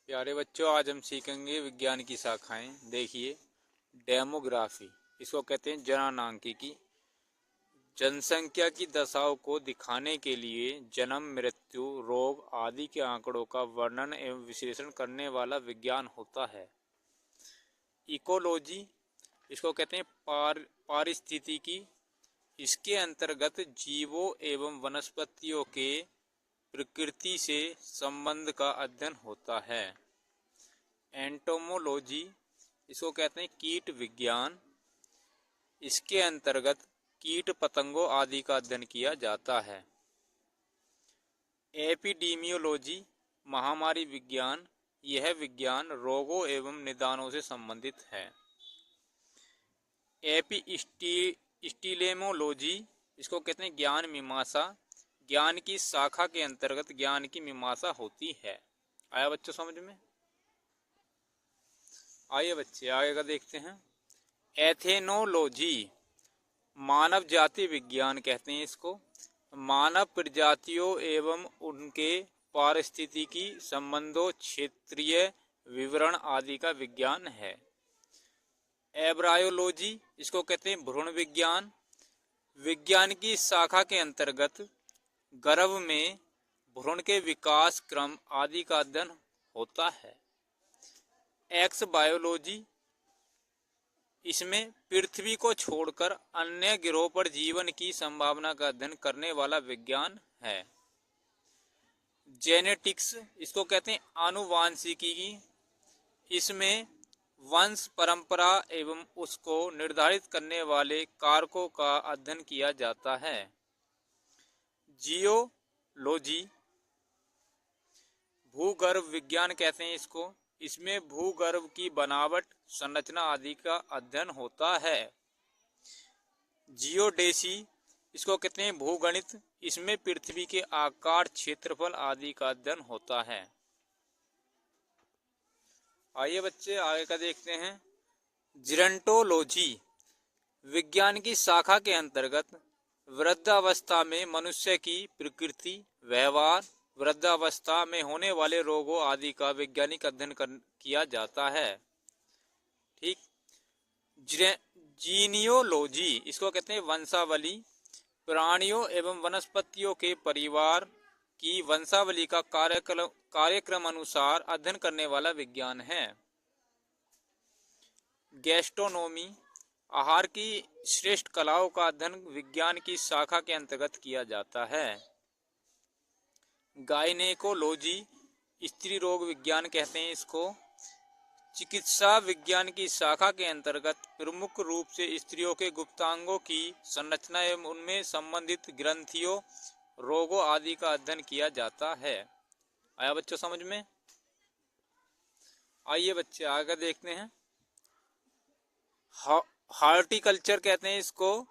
प्यारे बच्चों, आज हम सीखेंगे विज्ञान की शाखाएं। देखिए, डेमोग्राफी, इसको कहते हैं जननांकिकी। जनसंख्या की दशाओं को दिखाने के लिए जन्म, मृत्यु, रोग आदि के आंकड़ों का वर्णन एवं विश्लेषण करने वाला विज्ञान होता है। इकोलॉजी, इसको कहते हैं पारिस्थितिकी। इसके अंतर्गत जीवों एवं वनस्पतियों के प्रकृति से संबंध का अध्ययन होता है। एंटोमोलॉजी, इसको कहते हैं कीट विज्ञान। इसके अंतर्गत कीट पतंगों आदि का अध्ययन किया जाता है। एपिडीमियोलॉजी, महामारी विज्ञान। यह विज्ञान रोगों एवं निदानों से संबंधित है। एपिस्टीलेमोलॉजी, इसको कहते हैं ज्ञान मीमांसा। ज्ञान की शाखा के अंतर्गत ज्ञान की मीमांसा होती है। आया बच्चों समझ में? आइए बच्चे आगे का देखते हैं। एथेनोलॉजी, मानव जाति विज्ञान कहते हैं इसको। मानव प्रजातियों एवं उनके पारिस्थितिकी संबंधों, क्षेत्रीय विवरण आदि का विज्ञान है। एब्रायोलॉजी, इसको कहते हैं भ्रूण विज्ञान। विज्ञान की शाखा के अंतर्गत गर्भ में भ्रूण के विकास क्रम आदि का अध्ययन होता है। एक्स बायोलॉजी, इसमें पृथ्वी को छोड़कर अन्य ग्रहों पर जीवन की संभावना का अध्ययन करने वाला विज्ञान है। जेनेटिक्स, इसको कहते हैं आनुवांशिकी। इसमें वंश परंपरा एवं उसको निर्धारित करने वाले कारकों का अध्ययन किया जाता है। जियोलॉजी, भूगर्भ विज्ञान कहते हैं इसको। इसमें भूगर्भ की बनावट, संरचना आदि का अध्ययन होता है। जियोडेसी, इसको कहते हैं भूगणित। इसमें पृथ्वी के आकार, क्षेत्रफल आदि का अध्ययन होता है। आइए बच्चे आगे का देखते हैं। जिरंटोलॉजी, विज्ञान की शाखा के अंतर्गत वृद्धावस्था में मनुष्य की प्रकृति, व्यवहार, वृद्धावस्था में होने वाले रोगों आदि का वैज्ञानिक अध्ययन किया जाता है। ठीक। जीनियोलॉजी, इसको कहते हैं वंशावली। प्राणियों एवं वनस्पतियों के परिवार की वंशावली का कार्यक्रम अनुसार अध्ययन करने वाला विज्ञान है। गैस्ट्रोनोमी, आहार की श्रेष्ठ कलाओं का अध्ययन विज्ञान की शाखा के अंतर्गत किया जाता है। गायनेकोलॉजी, स्त्री रोग विज्ञान कहते हैं इसको। चिकित्सा विज्ञान की शाखा के अंतर्गत प्रमुख रूप से स्त्रियों के गुप्तांगों की संरचना एवं उनमें संबंधित ग्रंथियों, रोगों आदि का अध्ययन किया जाता है। आया बच्चों समझ में? आइए बच्चे आगे देखते हैं। हॉर्टिकल्चर कहते हैं इसको,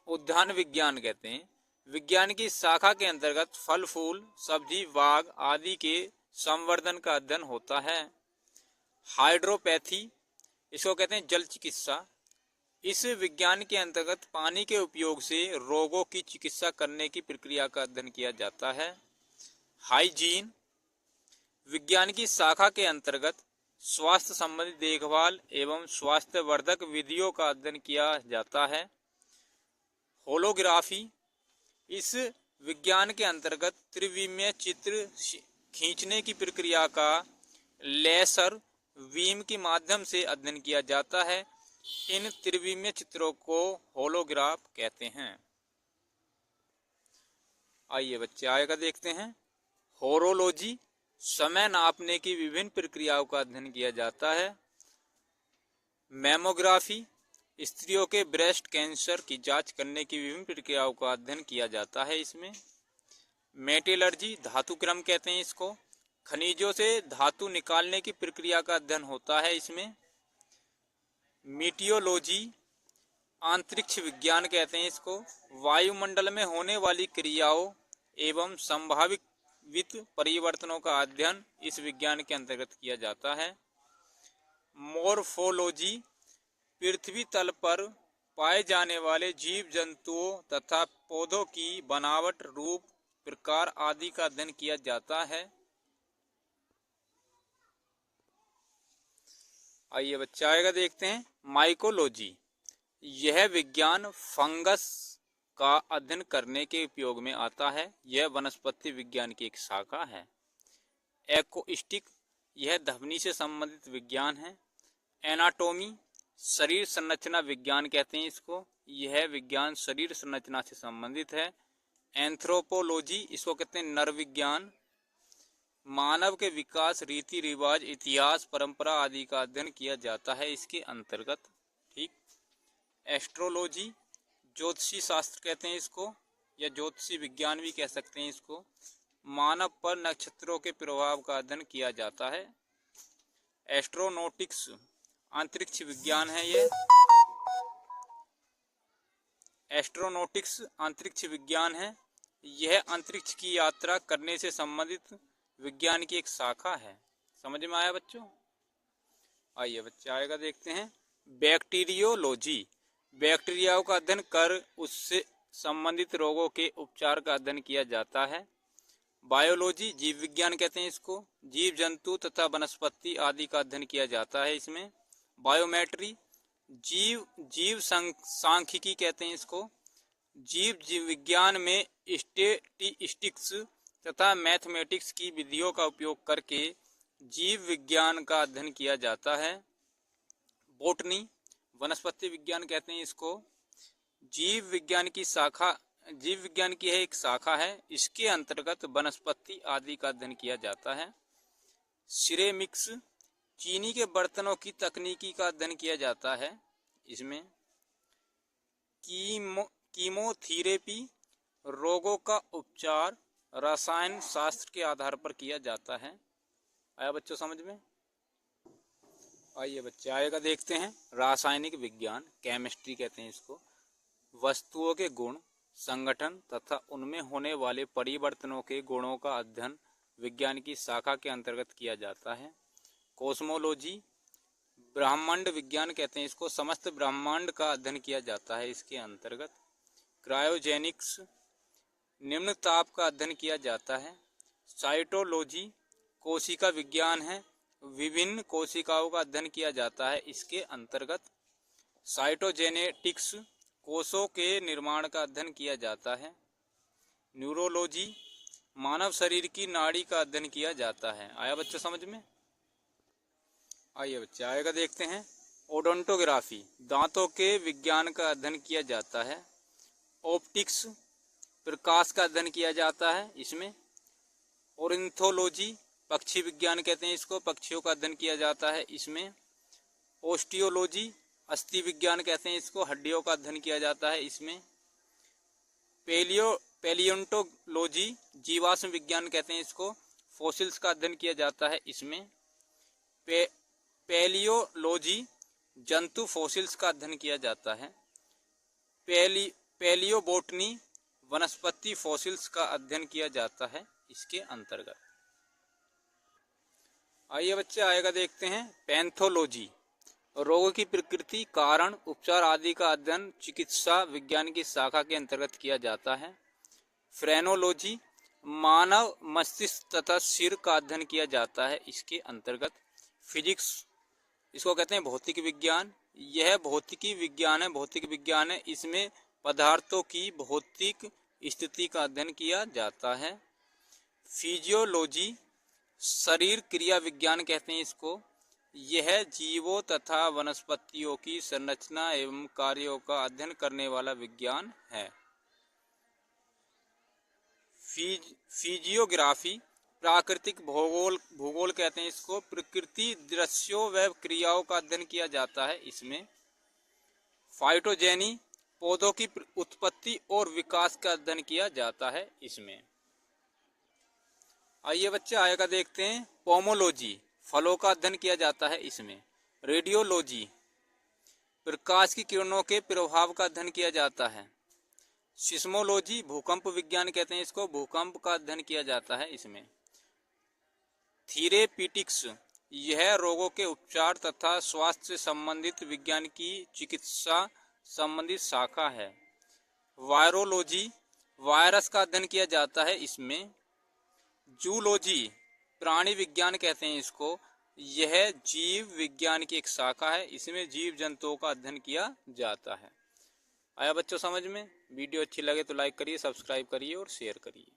उद्यान विज्ञान कहते हैं। विज्ञान की शाखा के अंतर्गत फल, फूल, सब्जी, बाग आदि के संवर्धन का अध्ययन होता है। हाइड्रोपैथी, इसको कहते हैं जल चिकित्सा। इस विज्ञान के अंतर्गत पानी के उपयोग से रोगों की चिकित्सा करने की प्रक्रिया का अध्ययन किया जाता है। हाइजीन, विज्ञान की शाखा के अंतर्गत स्वास्थ्य संबंधी देखभाल एवं स्वास्थ्यवर्धक विधियों का अध्ययन किया जाता है। होलोग्राफी, इस विज्ञान के अंतर्गत त्रिविमीय चित्र खींचने की प्रक्रिया का लेसर बीम के माध्यम से अध्ययन किया जाता है। इन त्रिविमीय चित्रों को होलोग्राफ कहते हैं। आइए बच्चे आगे का देखते हैं। होरोलॉजी, समय नापने की विभिन्न प्रक्रियाओं का अध्ययन किया जाता है। मैमोग्राफी, स्त्रियों के ब्रेस्ट कैंसर की जांच करने की विभिन्न प्रक्रियाओं का अध्ययन किया जाता है इसमें। मेटलर्जी, धातु क्रम कहते हैं इसको। खनिजों से धातु निकालने की प्रक्रिया का अध्ययन होता है इसमें। मीटियोलॉजी, अंतरिक्ष विज्ञान कहते हैं इसको। वायुमंडल में होने वाली क्रियाओं एवं संभावित परिवर्तनों का अध्ययन इस विज्ञान के अंतर्गत किया जाता है। मोर्फोलॉजी, पृथ्वी तल पर पाए जाने वाले जीव जंतुओं तथा पौधों की बनावट, रूप, प्रकार आदि का अध्ययन किया जाता है। आइए बच्चा आएगा देखते हैं। माइकोलॉजी, यह विज्ञान फंगस का अध्ययन करने के उपयोग में आता है। यह वनस्पति विज्ञान की एक शाखा है। एक्वास्टिक, यह ध्वनि से संबंधित विज्ञान है। एनाटॉमी, शरीर संरचना विज्ञान कहते हैं इसको, यह विज्ञान शरीर संरचना से संबंधित है। एंथ्रोपोलॉजी, इसको कहते हैं नर विज्ञान, मानव के विकास, रीति रिवाज, इतिहास, परंपरा आदि का अध्ययन किया जाता है इसके अंतर्गत। ठीक। एस्ट्रोलॉजी, ज्योतिषी शास्त्र कहते हैं इसको, या ज्योतिषी विज्ञान भी कह सकते हैं इसको, मानव पर नक्षत्रों के प्रभाव का अध्ययन किया जाता है। एस्ट्रोनॉटिक्स, अंतरिक्ष विज्ञान है ये। एस्ट्रोनॉटिक्स अंतरिक्ष विज्ञान है। यह अंतरिक्ष की यात्रा करने से संबंधित विज्ञान की एक शाखा है। समझ में आया बच्चों? आइए बच्चे आएगा देखते हैं। बैक्टीरियोलॉजी, बैक्टीरियाओं का अध्ययन कर उससे संबंधित रोगों के उपचार का अध्ययन किया जाता है। बायोलॉजी, जीव विज्ञान कहते हैं इसको, जीव जंतु तथा वनस्पति आदि का अध्ययन किया जाता है इसमें। बायोमेट्री, जीव सांख्यिकी कहते हैं इसको, जीव विज्ञान में स्टैटिस्टिक्स तथा मैथमेटिक्स की विधियों का उपयोग करके जीव विज्ञान का अध्ययन किया जाता है। बोटनी, वनस्पति विज्ञान कहते हैं इसको, जीव विज्ञान की है एक शाखा है। इसके अंतर्गत वनस्पति आदि का अध्ययन किया जाता है। सिरेमिक्स, चीनी के बर्तनों की तकनीकी का अध्ययन किया जाता है इसमें। कीमोथेरेपी, रोगों का उपचार रसायन शास्त्र के आधार पर किया जाता है। आया बच्चों समझ में? आइए बच्चे आएगा देखते हैं। रासायनिक विज्ञान, केमिस्ट्री कहते हैं इसको, वस्तुओं के गुण, संगठन तथा उनमें होने वाले परिवर्तनों के गुणों का अध्ययन विज्ञान की शाखा के अंतर्गत किया जाता है। कॉस्मोलॉजी, ब्रह्मांड विज्ञान कहते हैं इसको, समस्त ब्रह्मांड का अध्ययन किया जाता है इसके अंतर्गत। क्रायोजेनिक्स, निम्न ताप का अध्ययन किया जाता है। साइटोलॉजी, कोशिका विज्ञान है, विभिन्न कोशिकाओं का अध्ययन किया जाता है इसके अंतर्गत। साइटोजेनेटिक्स, कोषों के निर्माण का अध्ययन किया जाता है। न्यूरोलॉजी, मानव शरीर की नाड़ी का अध्ययन किया जाता है। आया बच्चों समझ में? आइए बच्चे आएगा देखते हैं। ओडोंटोग्राफी, दांतों के विज्ञान का अध्ययन किया जाता है। ऑप्टिक्स, प्रकाश का अध्ययन किया जाता है इसमें। ऑर्निथोलॉजी, पक्षी विज्ञान कहते हैं इसको, पक्षियों का अध्ययन किया जाता है इसमें। ओस्टियोलॉजी, अस्थि विज्ञान कहते हैं इसको, हड्डियों का अध्ययन किया जाता है इसमें। पैलियोंटोलॉजी, जीवाश्म विज्ञान कहते हैं इसको, फॉसिल्स का अध्ययन किया जाता है इसमें। पैलियोलॉजी, जंतु फॉसिल्स का अध्ययन किया जाता है। पैलियोबोटनी, वनस्पति फॉसिल्स का अध्ययन किया जाता है इसके अंतर्गत। आइए बच्चे आएगा देखते हैं। पैथोलॉजी, रोगों की प्रकृति, कारण, उपचार आदि का अध्ययन चिकित्सा विज्ञान की शाखा के अंतर्गत किया जाता है। फ्रेनोलॉजी, मानव मस्तिष्क तथा सिर का अध्ययन किया जाता है इसके अंतर्गत। फिजिक्स, इसको कहते हैं भौतिक विज्ञान, यह भौतिकी विज्ञान है, इसमें पदार्थों की भौतिक स्थिति का अध्ययन किया जाता है। फिजियोलॉजी, शरीर क्रिया विज्ञान कहते हैं इसको, यह जीवों तथा वनस्पतियों की संरचना एवं कार्यों का अध्ययन करने वाला विज्ञान है। फिजियोग्राफी, प्राकृतिक भूगोल कहते हैं इसको, प्रकृति दृश्यों व क्रियाओं का अध्ययन किया जाता है इसमें। फाइटोजेनी, पौधों की उत्पत्ति और विकास का अध्ययन किया जाता है इसमें। आइए बच्चे आएगा देखते हैं। पोमोलॉजी, फलों का अध्ययन किया जाता है इसमें। रेडियोलॉजी, प्रकाश की किरणों के प्रभाव का अध्ययन किया जाता है। सिस्मोलॉजी, भूकंप विज्ञान कहते हैं इसको, भूकंप का अध्ययन किया जाता है इसमें। थेरेपीटिक्स, यह रोगों के उपचार तथा स्वास्थ्य से संबंधित विज्ञान की चिकित्सा संबंधित शाखा है। वायरोलॉजी, वायरस का अध्ययन किया जाता है इसमें। जूलॉजी, प्राणी विज्ञान कहते हैं इसको, यह जीव विज्ञान की एक शाखा है, इसमें जीव जंतुओं का अध्ययन किया जाता है। आया बच्चों समझ में? वीडियो अच्छी लगे तो लाइक करिए, सब्सक्राइब करिए और शेयर करिए।